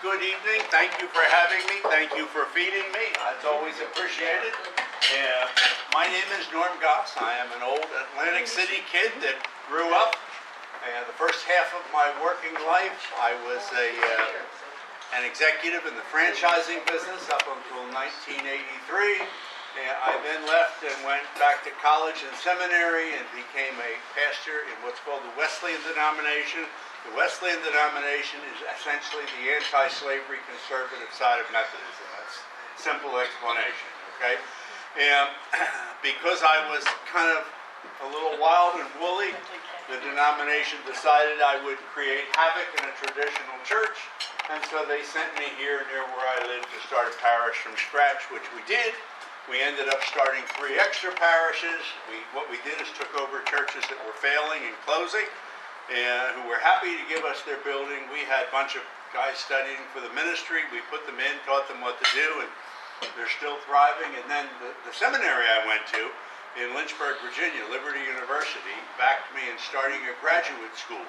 Good evening. Thank you for having me. Thank you for feeding me. It's always appreciated. My name is Norm Goos. I am an old Atlantic City kid that grew up. The first half of my working life, I was an executive in the franchising business up until 1983. I then left and went back to college and seminary and became a pastor in what's called the Wesleyan denomination. The Wesleyan denomination is essentially the anti-slavery conservative side of Methodism. That's a simple explanation, okay? And because I was kind of a little wild and woolly, the denomination decided I would create havoc in a traditional church, and so they sent me here near where I live to start a parish from scratch, which we did. We ended up starting 3 extra parishes. What we did is took over churches that were failing and closing, and who were happy to give us their building. We had a bunch of guys studying for the ministry. We put them in, taught them what to do, and they're still thriving. And then the seminary I went to in Lynchburg, Virginia, Liberty University, backed me in starting a graduate school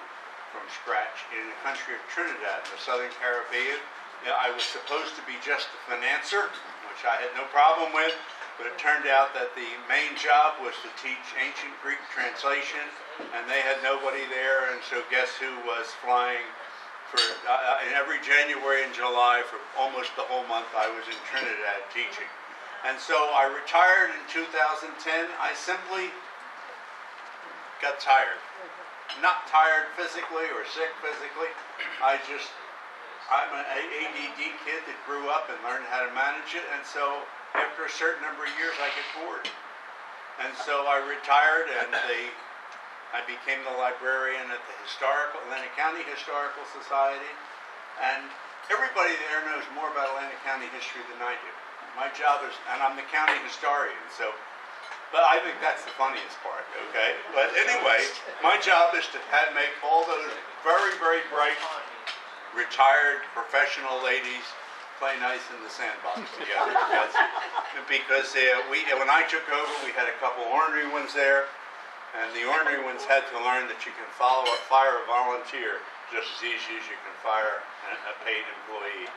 from scratch in the country of Trinidad, in the Southern Caribbean. I was supposed to be just a financer, which I had no problem with, but it turned out that the main job was to teach ancient Greek translation, and they had nobody there, and so guess who was flying for in every January and July for almost the whole month I was in Trinidad teaching. And so I retired in 2010. I simply got tired. Not tired physically or sick physically. I'm an ADD kid that grew up and learned how to manage it, and so after a certain number of years I get bored. And so I retired, and I became the librarian at the Atlantic County Historical Society, and everybody there knows more about Atlantic County history than I do. My job is, and I'm the county historian, but I think that's the funniest part, okay? But anyway, my job is to make all those very, very bright, retired professional ladies play nice in the sandbox together. Because when I took over, we had a couple ornery ones there, and the ornery ones had to learn that you can fire a volunteer just as easy as you can fire a paid employee.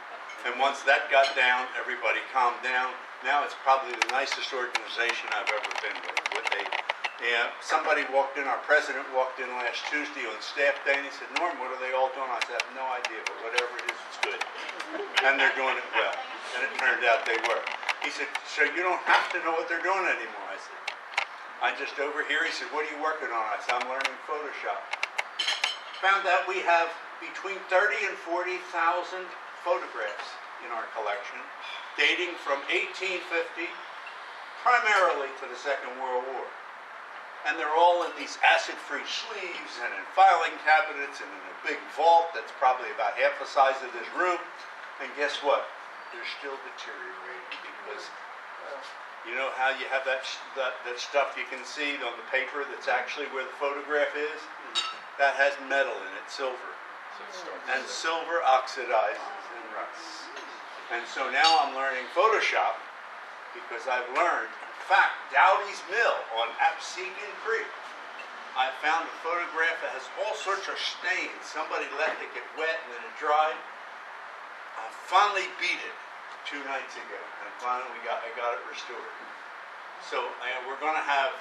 And once that got down, everybody calmed down. Now it's probably the nicest organization I've ever been with. Somebody walked in, our president walked in last Tuesday on staff day, and he said, "Norm, what are they all doing?" I said, "I have no idea, but whatever it is, it's good." And they're doing it well. And it turned out they were. He said, "So you don't have to know what they're doing anymore." I said, "I'm just over here." He said, "What are you working on?" I said, "I'm learning Photoshop." Found out we have between 30 and 40,000 photographs in our collection, dating from 1850 primarily to the Second World War. And they're all in these acid-free sleeves and in filing cabinets and in a big vault that's probably about half the size of this room. And guess what? They're still deteriorating because you know how you have that stuff you can see on the paper that's actually where the photograph is? That has metal in it, silver. And silver oxidizes and rusts. And so now I'm learning Photoshop because I've learned, in fact, Dowdy's Mill on Absecon Creek, I found a photograph that has all sorts of stains. Somebody let it get wet and then it dried. I finally beat it 2 nights ago, and finally I got it restored. So we're going to have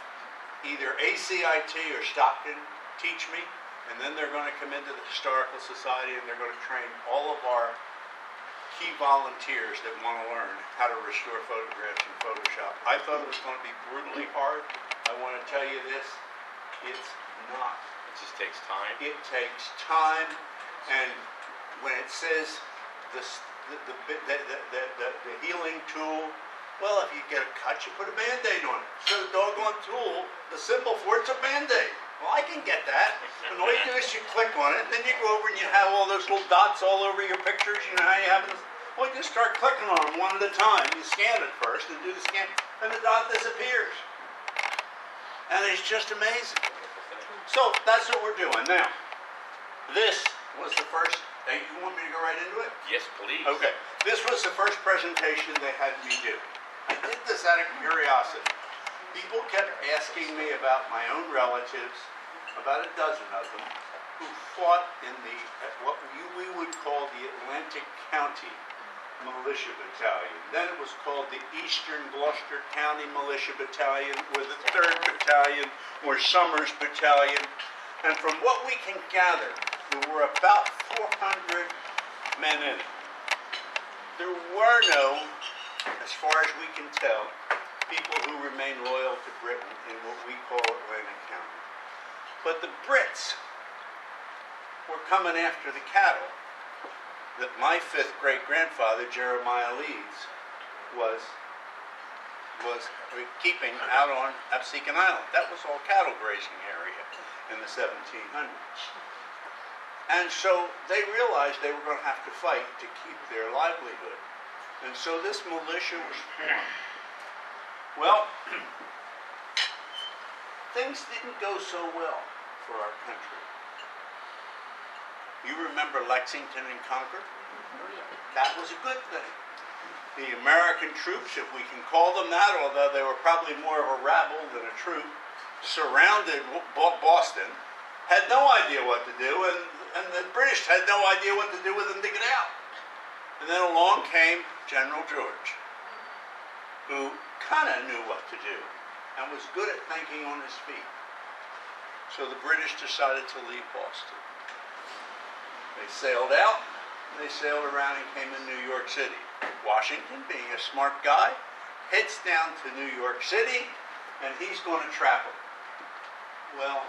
either ACIT or Stockton teach me, and then they're going to come into the Historical Society and they're going to train all of our key volunteers that want to learn how to restore photographs in Photoshop. I thought it was going to be brutally hard. I want to tell you this, it's not. It just takes time? It takes time, and when it says the healing tool, well, if you get a cut, you put a Band-Aid on it. So the doggone tool, the symbol for it's a Band-Aid. Well, I can get that. And all you do is you click on it, and then you go over and you have all those little dots all over your pictures. You know how you have them? Well, you just start clicking on them one at a time. You scan it first and do the scan, and the dot disappears. And it's just amazing. So that's what we're doing. Now, this was the first. Hey, you want me to go right into it? Yes, please. Okay. This was the first presentation they had me do. I did this out of curiosity. People kept asking me about my own relatives, about a dozen of them, who fought in what we would call the Atlantic County Militia Battalion. Then it was called the Eastern Gloucester County Militia Battalion, or the 3rd Battalion, or Summers Battalion. And from what we can gather, there were about 400 men in it. There were no, as far as we can tell, people who remained loyal to Britain in what we call Atlantic County. But the Brits were coming after the cattle that my 5th great-grandfather, Jeremiah Leeds, was keeping out on Absecon Island. That was all cattle grazing area in the 1700s. And so they realized they were going to have to fight to keep their livelihood. And so this militia was formed. Well, things didn't go so well for our country. You remember Lexington and Concord? That was a good thing. The American troops, if we can call them that, although they were probably more of a rabble than a troop, surrounded Boston, had no idea what to do, and the British had no idea what to do with them to get out. And then along came General George, who kind of knew what to do and was good at thinking on his feet. So the British decided to leave Boston. They sailed out, they sailed around and came to New York City. Washington, being a smart guy, heads down to New York City, and he's going to trap them. Well,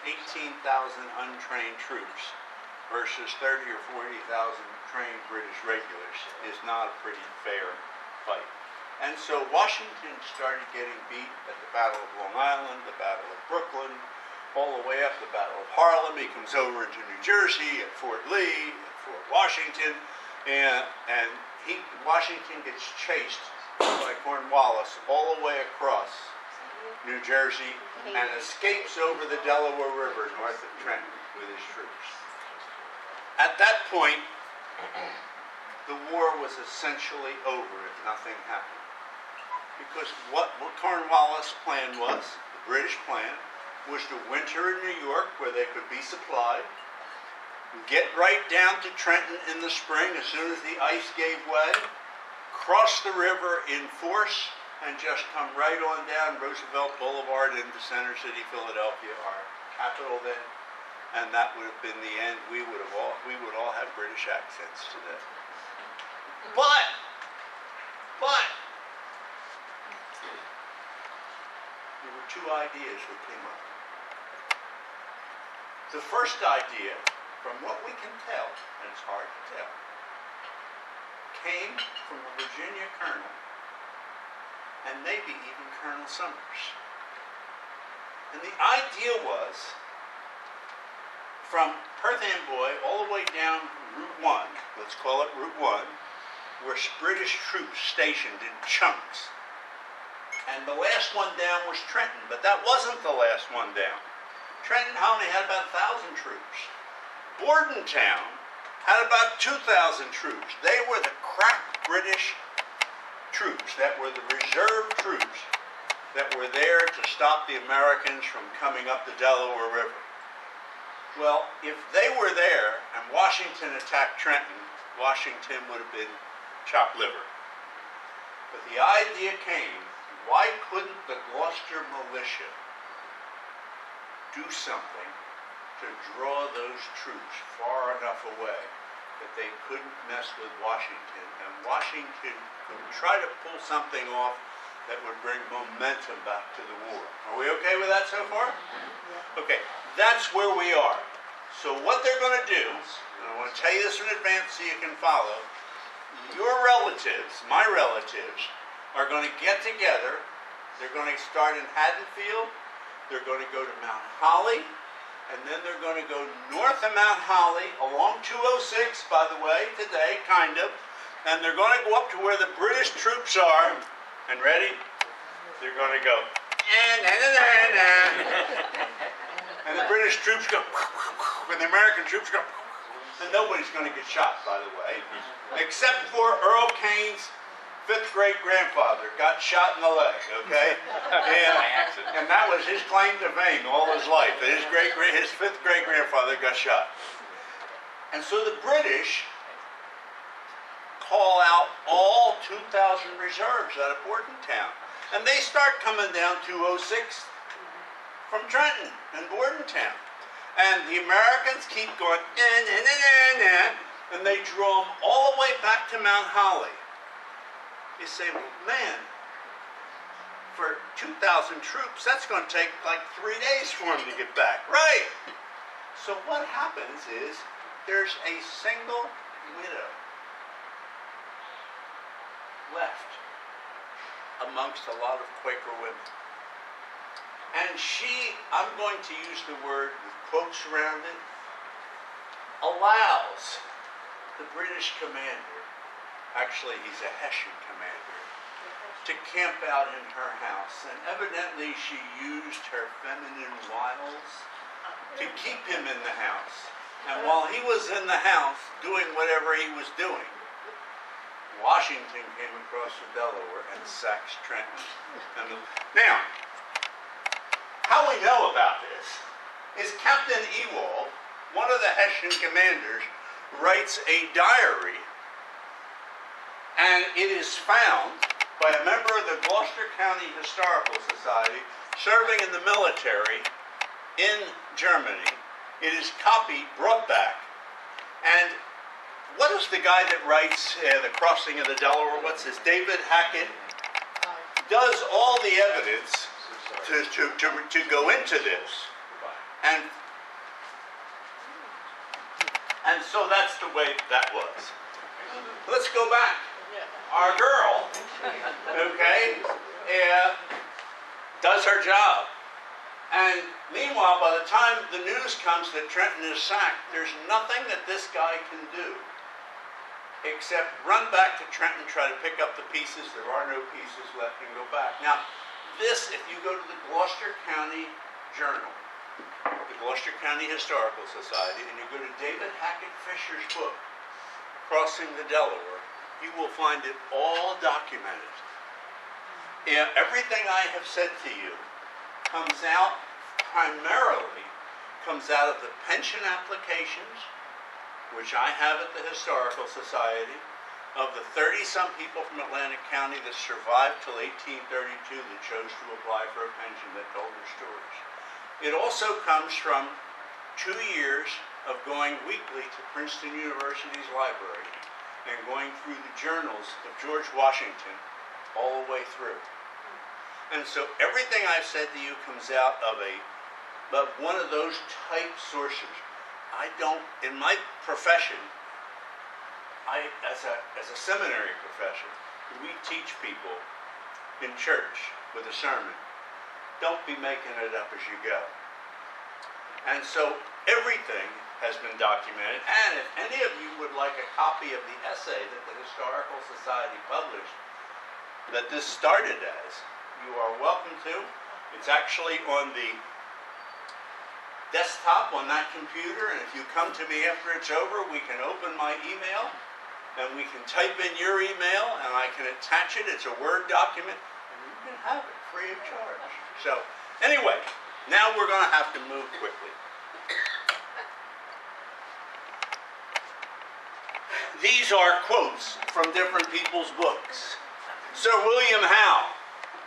18,000 untrained troops versus 30 or 40,000 trained British regulars is not a pretty fair fight. And so Washington started getting beat at the Battle of Long Island, the Battle of Brooklyn, all the way up the Battle of Harlem. He comes over into New Jersey at Fort Lee, at Fort Washington, and Washington gets chased by Cornwallis all the way across New Jersey and escapes over the Delaware River north of Trenton with his troops. At that point, the war was essentially over if nothing happened. Because what Cornwallis' plan was, the British plan, was to winter in New York where they could be supplied, get right down to Trenton in the spring as soon as the ice gave way, cross the river in force, and just come right on down Roosevelt Boulevard into Center City, Philadelphia, our capital then, and that would have been the end. We would all have British accents today. But there were two ideas that came up. The first idea, from what we can tell, and it's hard to tell, came from a Virginia colonel, and maybe even Colonel Summers. And the idea was, from Perth Amboy all the way down Route 1, let's call it Route 1, were British troops stationed in chunks. And the last one down was Trenton, but that wasn't the last one down. Trenton only had about 1,000 troops. Bordentown had about 2,000 troops. They were the crack British troops, that were the reserve troops that were there to stop the Americans from coming up the Delaware River. Well, if they were there and Washington attacked Trenton, Washington would have been chopped liver. But the idea came, why couldn't the Gloucester militia do something to draw those troops far enough away that they couldn't mess with Washington, and Washington could try to pull something off that would bring momentum back to the war. Are we okay with that so far? Okay, that's where we are. So what they're going to do, and I want to tell you this in advance so you can follow, your relatives, my relatives, are going to get together. They're going to start in Haddonfield. They're going to go to Mount Holly. And then they're going to go north of Mount Holly, along 206, by the way, today, kind of. And they're going to go up to where the British troops are. And ready? They're going to go. And the British troops go. And the American troops go. And nobody's going to get shot, by the way. Except for Earl Kane's fifth great grandfather got shot in the leg, okay? And that was his claim to fame all his life. His fifth great grandfather got shot. And so the British call out all 2,000 reserves out of Bordentown. And they start coming down 206 from Trenton and Bordentown. And the Americans keep going, and they draw them all the way back to Mount Holly. You say, well, man, for 2,000 troops, that's going to take like 3 days for them to get back. Right. So what happens is there's a single widow left amongst a lot of Quaker women. And she, I'm going to use the word with quotes around it, allows the British commander, actually he's a Hessian commander, to camp out in her house. And evidently she used her feminine wiles to keep him in the house. And while he was in the house doing whatever he was doing, Washington came across the Delaware and sacked Trenton. Now, how we know about this is Captain Ewald, one of the Hessian commanders, writes a diary, and it is found by a member of the Gloucester County Historical Society serving in the military in Germany. It is copied, brought back, and what is the guy that writes the crossing of the Delaware? What's his? David Hackett does all the evidence to go into this, and so that's the way that was. Let's go back. Our girl, okay, does her job. And meanwhile, by the time the news comes that Trenton is sacked, there's nothing that this guy can do except run back to Trenton, try to pick up the pieces. There are no pieces left, and go back. Now, this, if you go to the Gloucester County Journal, the Gloucester County Historical Society, and you go to David Hackett Fisher's book, Crossing the Delaware, you will find it all documented. And everything I have said to you primarily comes out of the pension applications, which I have at the Historical Society, of the 30-some people from Atlantic County that survived till 1832 that chose to apply for a pension that told their stories. It also comes from 2 years of going weekly to Princeton University's library and going through the journals of George Washington all the way through. And so everything I've said to you comes out of one of those type sources. I don't, in my profession, as a seminary professor, we teach people in church with a sermon. Don't be making it up as you go. And so everything has been documented. And if any of you would like a copy of the essay that the Historical Society published, that this started as, you are welcome to. It's actually on the desktop on that computer, and if you come to me after it's over, we can open my email, and we can type in your email, and I can attach it. It's a Word document, and you can have it free of charge. So, anyway, now we're going to have to move quickly. These are quotes from different people's books. Sir William Howe,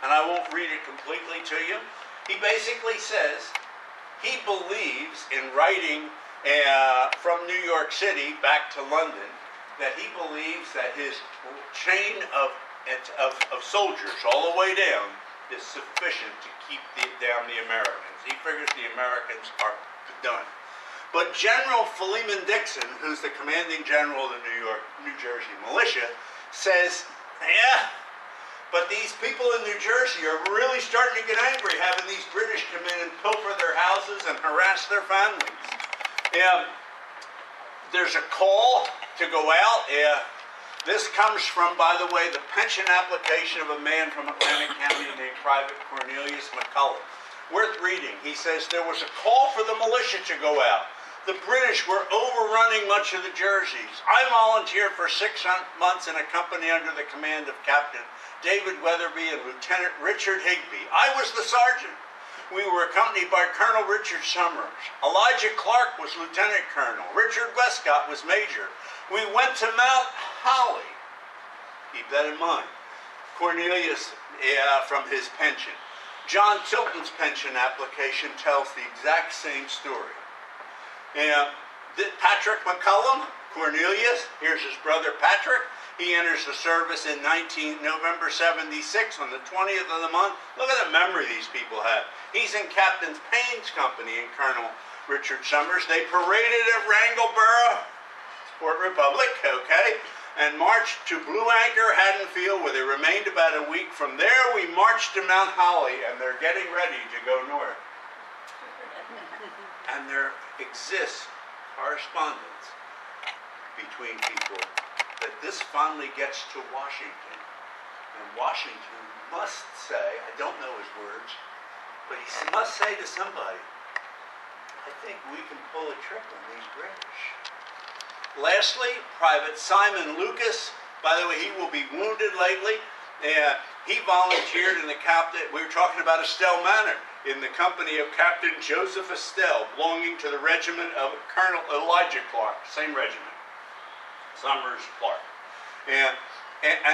and I won't read it completely to you, he basically says he believes in writing from New York City back to London, that he believes that his chain of soldiers all the way down is sufficient to keep down the Americans. He figures the Americans are done. But General Philemon Dixon, who's the commanding general of the New Jersey militia, says, yeah, but these people in New Jersey are really starting to get angry having these British come in and pilfer their houses and harass their families. There's a call to go out. This comes from, by the way, the pension application of a man from Atlantic County named Private Cornelius McCullough. Worth reading. He says there was a call for the militia to go out. The British were overrunning much of the Jerseys. I volunteered for 6 months in a company under the command of Captain David Weatherby and Lieutenant Richard Higbee. I was the sergeant. We were accompanied by Colonel Richard Summers. Elijah Clark was Lieutenant Colonel. Richard Westcott was Major. We went to Mount Holly. Keep that in mind. Cornelius from his pension. John Tilton's pension application tells the exact same story. Patrick McCullum, Cornelius, here's his brother Patrick. He enters the service in November 76 on the 20th of the month. Look at the memory these people have. He's in Captain Payne's company and Colonel Richard Summers. They paraded at Wrangleboro, Port Republic, okay, and marched to Blue Anchor, Haddonfield, where they remained about a week. From there, we marched to Mount Holly, and they're getting ready to go north. And there exists correspondence between people that this finally gets to Washington. And Washington must say, I don't know his words, but he must say to somebody, I think we can pull a trick on these British. Lastly, Private Simon Lucas, by the way, he will be wounded lately. He volunteered in the captain, we were talking about Estelle Manor, in the company of Captain Joseph Estelle, belonging to the regiment of Colonel Elijah Clark, same regiment, Summers Clark. And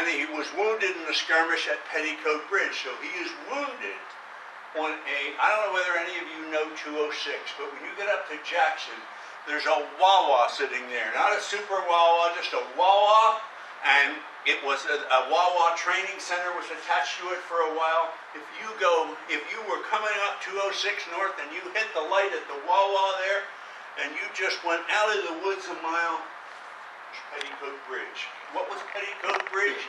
he was wounded in a skirmish at Petticoat Bridge, so he is wounded on I don't know whether any of you know 206, but when you get up to Jackson, there's a Wawa sitting there, not a super Wawa, just a Wawa, and it was a Wawa training center was attached to it for a while. If you were coming up 206 North and you hit the light at the Wawa there, and you just went out of the woods a mile, Petticoat Bridge. What was Petticoat Bridge?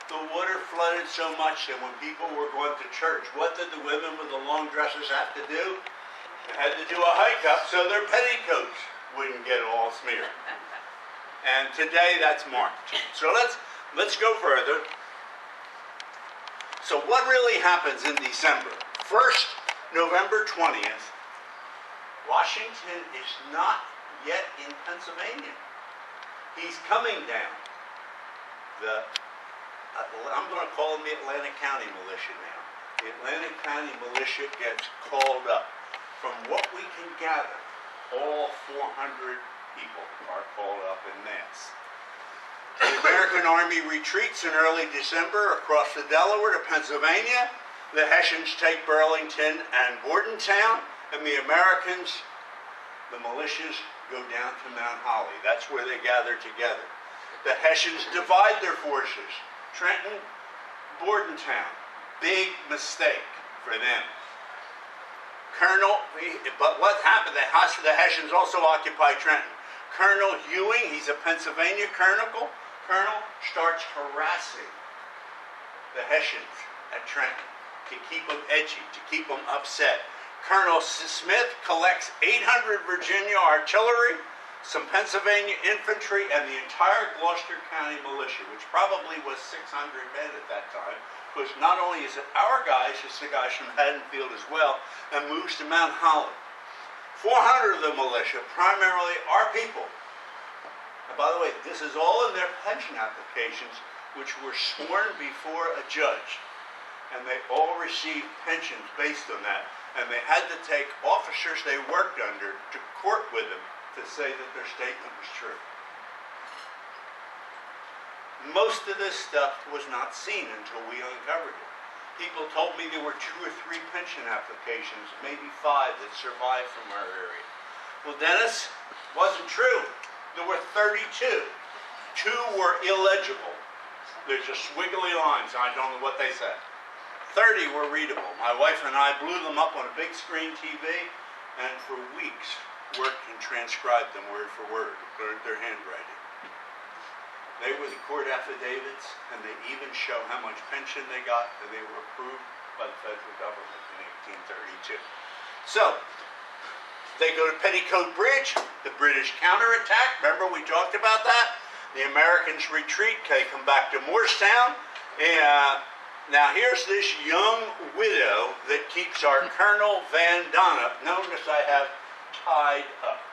The water flooded so much that when people were going to church, what did the women with the long dresses have to do? They had to do a hike up so their petticoats wouldn't get all smeared. And today that's marked. So let's go further. So what really happens in December? First, November 20th, Washington is not yet in Pennsylvania. He's coming down. I'm going to call them the Atlantic County Militia now. The Atlantic County Militia gets called up. From what we can gather, all 400 people are called up in mass. The American Army retreats in early December across the Delaware to Pennsylvania. The Hessians take Burlington and Bordentown, and the Americans, the militias, go down to Mount Holly. That's where they gather together. The Hessians divide their forces. Trenton, Bordentown, big mistake for them. But what happened? The Hessians also occupy Trenton. Colonel Ewing, he's a Pennsylvania colonel, starts harassing the Hessians at Trenton to keep them edgy, to keep them upset. Colonel Smith collects 800 Virginia artillery, some Pennsylvania infantry, and the entire Gloucester County militia, which probably was 600 men at that time, because not only is it our guys, it's the guys from Haddonfield as well, and moves to Mount Holly. 400 of the militia, primarily our people. And by the way, this is all in their pension applications, which were sworn before a judge. And they all received pensions based on that. And they had to take officers they worked under to court with them to say that their statement was true. Most of this stuff was not seen until we uncovered it. People told me there were 2 or 3 pension applications, maybe 5 that survived from our area. Well, Dennis, wasn't true. There were 32. 2 were illegible. There's just squiggly lines. I don't know what they said. 30 were readable. My wife and I blew them up on a big screen TV, and for weeks worked and transcribed them word for word, learned their handwriting. They were the court affidavits, and they even show how much pension they got, and they were approved by the federal government in 1832. So, they go to Petticoat Bridge, the British counterattack, remember we talked about that? The Americans retreat, they come back to Moorestown, and now here's this young widow that keeps our Colonel Van Donop, notice I have tied up.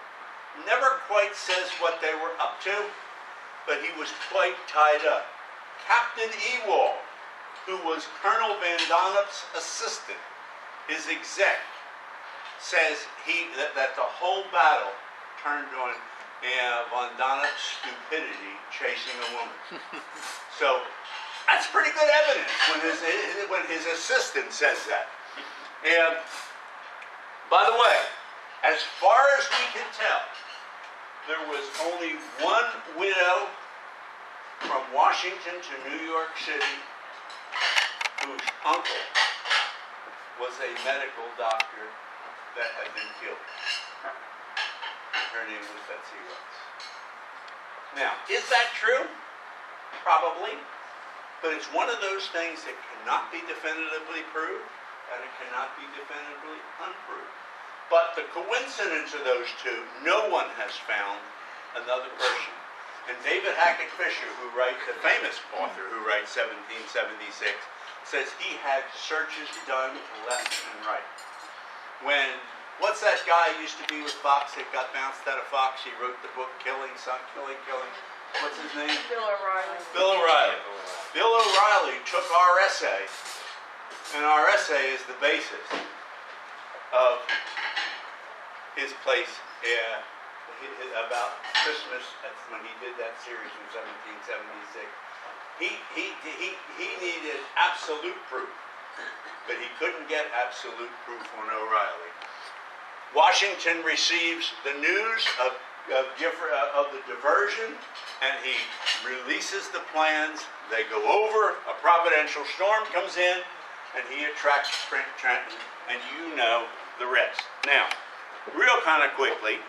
never quite says what they were up to, but he was quite tied up. Captain Ewald, who was Colonel Van Donnep's assistant, his exec, says that the whole battle turned on Von Donnep's stupidity chasing a woman. So that's pretty good evidence when his assistant says that. And by the way, as far as we can tell, there was only one widow from Washington to New York City whose uncle was a medical doctor that had been killed. Her name was Betsy Ross. Now, is that true? Probably. But it's one of those things that cannot be definitively proved, and it cannot be definitively unproved. But the coincidence of those two, no one has found another person. And David Hackett Fisher, the famous author who writes 1776, says he had searches done left and right. What's that guy used to be with Fox that got bounced out of Fox? He wrote the book Killing. What's his name? Bill O'Reilly. Bill O'Reilly. Bill O'Reilly took our essay, and our essay is the basis of his place about Christmas. That's when he did that series in 1776. He needed absolute proof, but he couldn't get absolute proof on O'Reilly. Washington receives the news of the diversion, and he releases the plans. They go over, a providential storm comes in, and he attracts Trenton, and you know the rest. Now, real kind of quickly,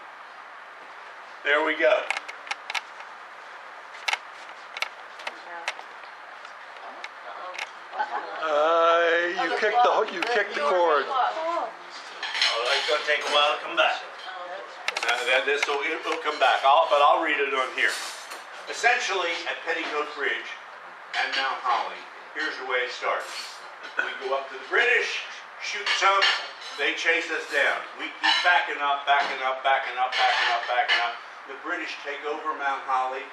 there we go. You kicked the cord. Oh, it's going to take a while to come back. This will come back, but I'll read it on here. Essentially, at Petticoat Bridge and Mount Holly, here's the way it starts. We go up to the British, shoot some, they chase us down. We keep backing up. The British take over Mount Holly.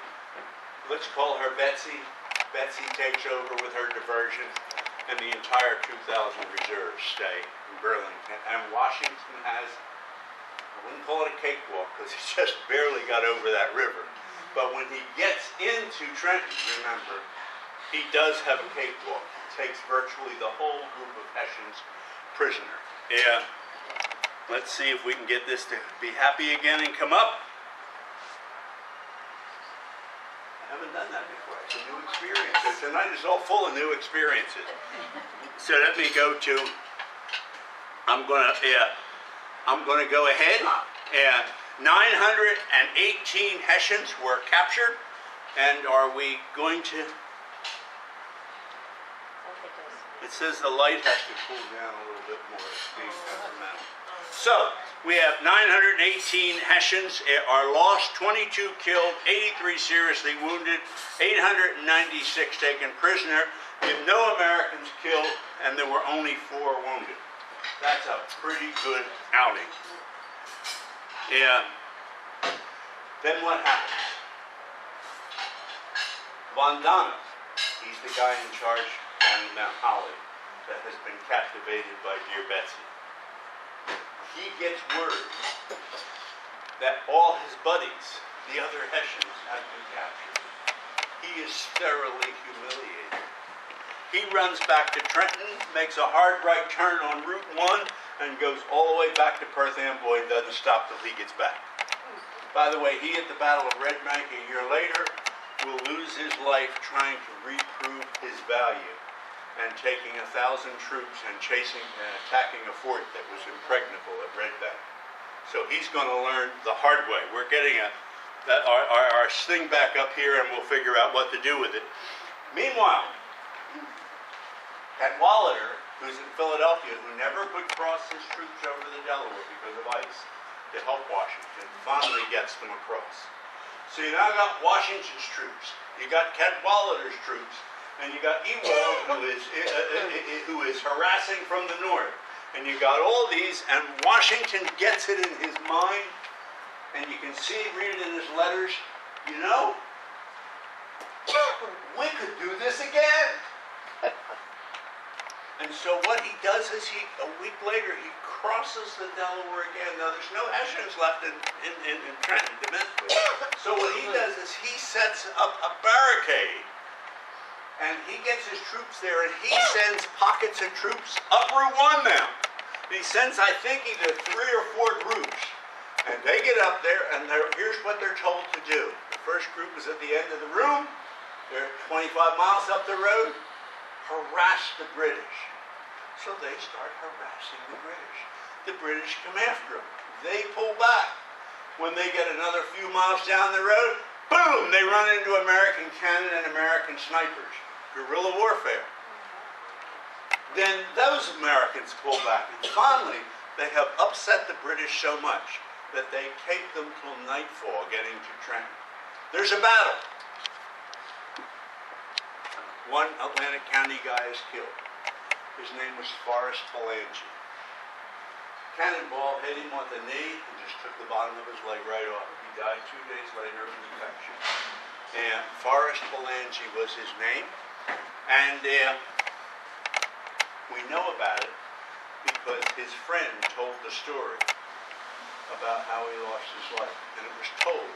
Let's call her Betsy. Betsy takes over with her diversion, and the entire 2,000 reserves stay in Burlington. And Washington has, I wouldn't call it a cakewalk, because he just barely got over that river. But when he gets into Trenton, remember, he does have a cakewalk. He takes virtually the whole group of Hessians prisoner. Yeah. Let's see if we can get this to be happy again and come up. I haven't done that before. It's a new experience. Tonight is all full of new experiences. So let me go to, I'm going to go ahead. 918 Hessians were captured. And are we going to, it says the light has to cool down a little bit more. It's being temperamental. So, we have 918 Hessians are lost, 22 killed, 83 seriously wounded, 896 taken prisoner, with no Americans killed, and there were only 4 wounded. That's a pretty good outing. Yeah. Then what happens? Von Donnep, he's the guy in charge on Mount Holly that has been captivated by dear Betsy. He gets word that all his buddies, the other Hessians, have been captured. He is thoroughly humiliated. He runs back to Trenton, makes a hard right turn on Route 1, and goes all the way back to Perth Amboy and doesn't stop till he gets back. By the way, he at the Battle of Red Bank a year later will lose his life trying to reprove his value and taking 1,000 troops and attacking a fort that was impregnable at Red Bank. So he's going to learn the hard way. We're getting our sting back up here, and we'll figure out what to do with it. Meanwhile, Cadwalader, who's in Philadelphia, who never could cross his troops over the Delaware because of ice to help Washington, finally gets them across. So you now got Washington's troops, you got Cadwalader's troops, and you got Ewald, who is harassing from the north. And you got all these, and Washington gets it in his mind And you can see, read it in his letters, you know, we could do this again. And so what he does is a week later, he crosses the Delaware again. Now, there's no Hessians left in Trenton to mess with. So what he does is he sets up a barricade. And he gets his troops there, and he sends pockets of troops up Route 1 now. And he sends, I think, either 3 or 4 groups. And they get up there, and here's what they're told to do. The first group is at the end of the room. They're 25 miles up the road. Harass the British. So they start harassing the British. The British come after them. They pull back. When they get another few miles down the road, boom, they run into American cannon and American snipers. Guerrilla warfare. Then those Americans pull back. And finally, they have upset the British so much that they take them till nightfall getting to Trenton. There's a battle. One Atlantic County guy is killed. His name was Forrest Balangi. Cannonball hit him on the knee and just took the bottom of his leg right off. He died 2 days later of infection. And Forrest Balangi was his name. And we know about it because his friend told the story about how he lost his life. And it was told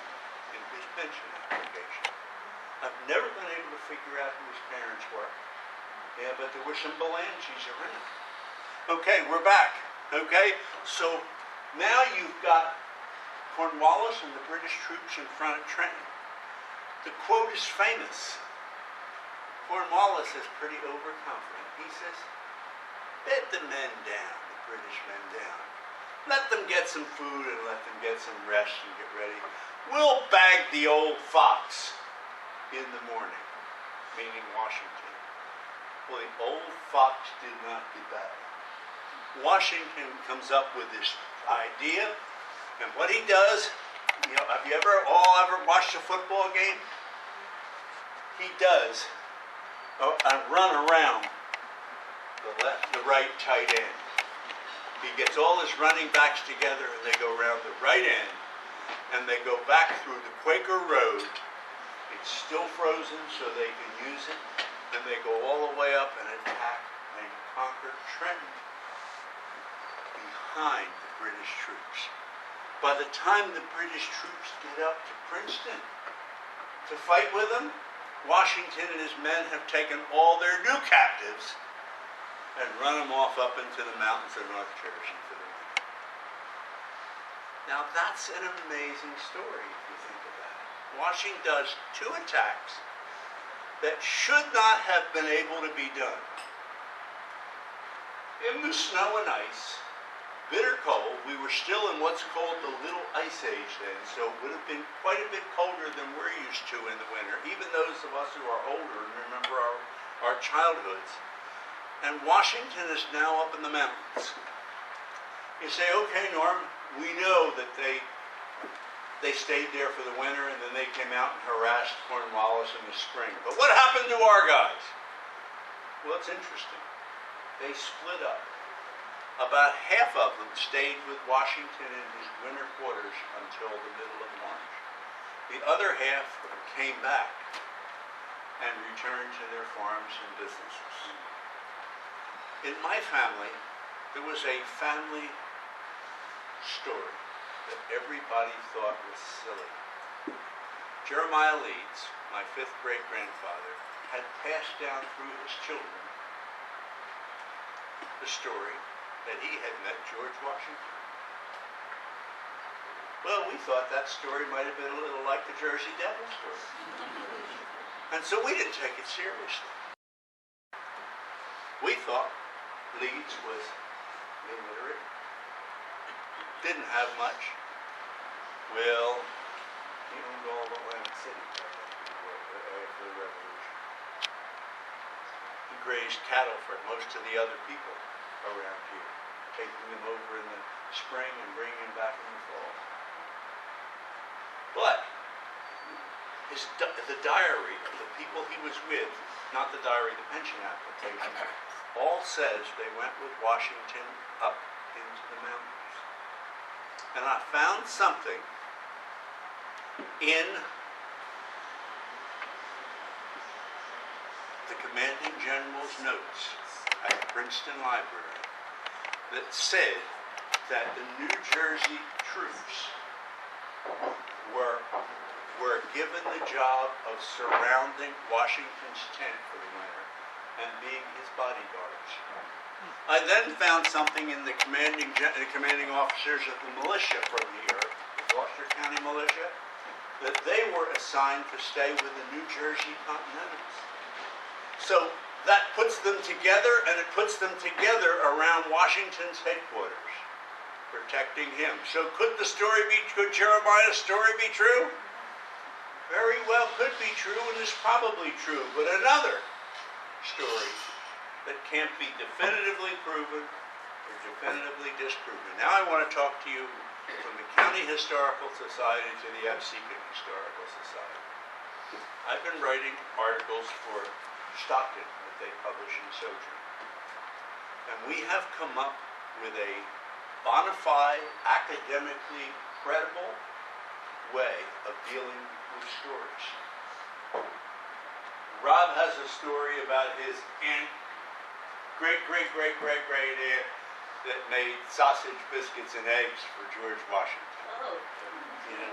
in his pension application. I've never been able to figure out who his parents were. Yeah, but there were some Balangis around. Okay, we're back. Okay, so now you've got Cornwallis and the British troops in front of Trenton. The quote is famous. Cornwallis is pretty overconfident. He says, bed the men down, the British men down. Let them get some food and let them get some rest and get ready. We'll bag the old fox in the morning, meaning Washington. Well, the old fox did not get back. Washington comes up with this idea, and what he does, you know, have you all ever watched a football game? He does a run around the right tight end. He gets all his running backs together, and they go around the right end, and they go back through the Quaker Road. It's still frozen, so they can use it, and they go all the way up and attack and conquer Trenton behind the British troops. By the time the British troops get up to Princeton to fight with them, Washington and his men have taken all their new captives and run them off up into the mountains of North Jersey for the winter. Now that's an amazing story if you think about it. Washington does 2 attacks that should not have been able to be done. In the snow and ice, bitter cold, we were still in what's called the Little Ice Age then, so it would have been quite a bit colder than we're used to in the winter, even those of us who are older and remember our childhoods. And Washington is now up in the mountains. You say, okay, Norm, we know that they stayed there for the winter and then they came out and harassed Cornwallis in the spring. But what happened to our guys? Well, it's interesting. They split up. About half of them stayed with Washington in his winter quarters until the middle of March. The other half came back and returned to their farms and businesses. In my family, there was a family story that everybody thought was silly. Jeremiah Leeds, my 5th great-grandfather, had passed down through his children the story that he had met George Washington. Well, we thought that story might have been a little like the Jersey Devil story. And so we didn't take it seriously. We thought Leeds was illiterate, didn't have much. Well, he owned all of Atlantic City after the Revolution. He grazed cattle for most of the other people around here, taking them over in the spring and bringing them back in the fall. But the diary of the people he was with, not the diary, the pension application, all says they went with Washington up into the mountains. And I found something in the Commanding General's notes at the Princeton Library that said that the New Jersey troops were given the job of surrounding Washington's tent for the winter and being his bodyguards. I then found something in the commanding officers of the militia from here, the Gloucester County Militia, that they were assigned to stay with the New Jersey Continentals. So that puts them together, and it puts them together around Washington's headquarters, protecting him. So could Jeremiah's story be true? Very well could be true, and is probably true. But another story that can't be definitively proven or definitively disproven. Now I want to talk to you from the County Historical Society to the Absecon Historical Society. I've been writing articles for Stockton that they publish in Sojourn. And we have come up with a bona fide, academically credible way of dealing with stories. Rob has a story about his aunt, great-great-great-great-great-aunt that made sausage, biscuits, and eggs for George Washington. Oh.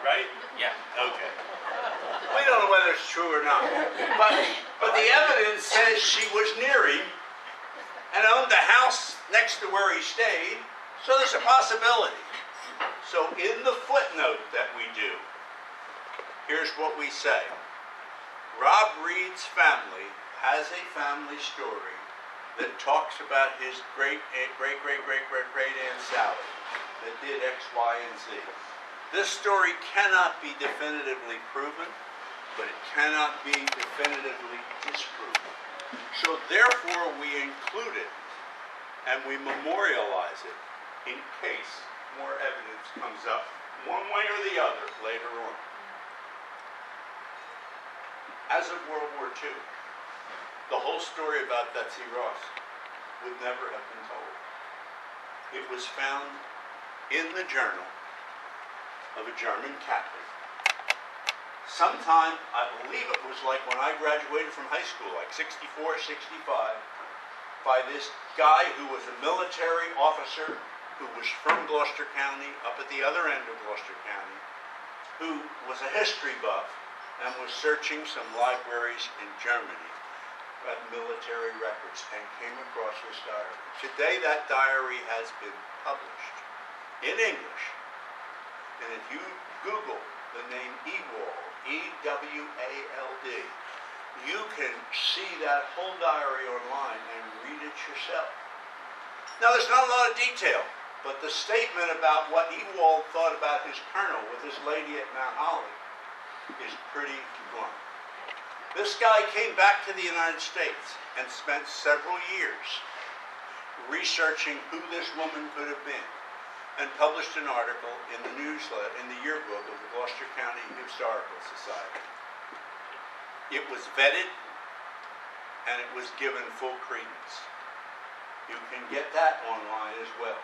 Right? Yeah. Okay. We don't know whether it's true or not. But the evidence says she was near him and owned the house next to where he stayed, so there's a possibility. So in the footnote that we do, here's what we say. Rob Reed's family has a family story that talks about his great-great-great-great-great-great-aunt Sally that did X, Y, and Z. This story cannot be definitively proven, but it cannot be definitively disproven. So therefore we include it and we memorialize it in case more evidence comes up one way or the other later on. As of World War II, the whole story about Betsy Ross would never have been told. It was found in the journal of a German Catholic. Sometime, I believe it was like when I graduated from high school, like 64, 65, by this guy who was a military officer who was from Gloucester County, up at the other end of Gloucester County, who was a history buff and was searching some libraries in Germany at military records and came across this diary. Today that diary has been published in English. And if you Google the name Ewald, E-W-A-L-D, you can see that whole diary online and read it yourself. Now there's not a lot of detail, but the statement about what Ewald thought about his colonel with this lady at Mount Holly is pretty blunt. This guy came back to the United States and spent several years researching who this woman could have been, and published an article in the newsletter, in the yearbook of the Gloucester County Historical Society. It was vetted, and it was given full credence. You can get that online as well.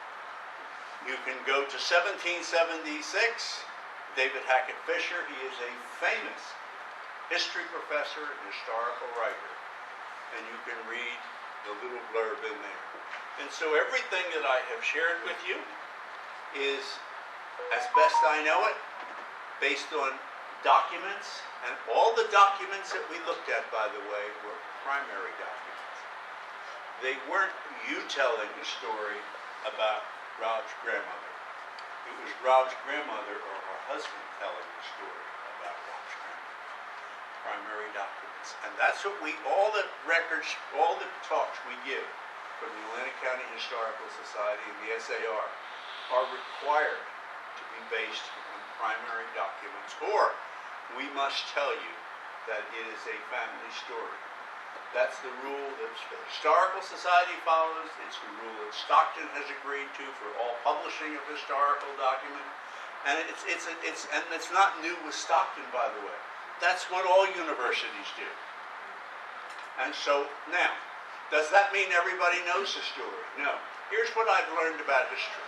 You can go to 1776, David Hackett Fisher. He is a famous history professor and historical writer, and you can read the little blurb in there. And so everything that I have shared with you is, as best I know it, based on documents, and all the documents that we looked at, by the way, were primary documents. They weren't you telling the story about Rob's grandmother. It was Rob's grandmother or her husband telling the story about Rob's grandmother. Primary documents. And that's what all the records, all the talks we give from the Atlantic County Historical Society and the SAR are required to be based on primary documents, or we must tell you that it is a family story. That's the rule that the Historical Society follows. It's the rule that Stockton has agreed to for all publishing of historical documents. And it's not new with Stockton, by the way. That's what all universities do. And so now, does that mean everybody knows the story? No. Here's what I've learned about history.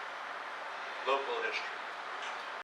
Local history.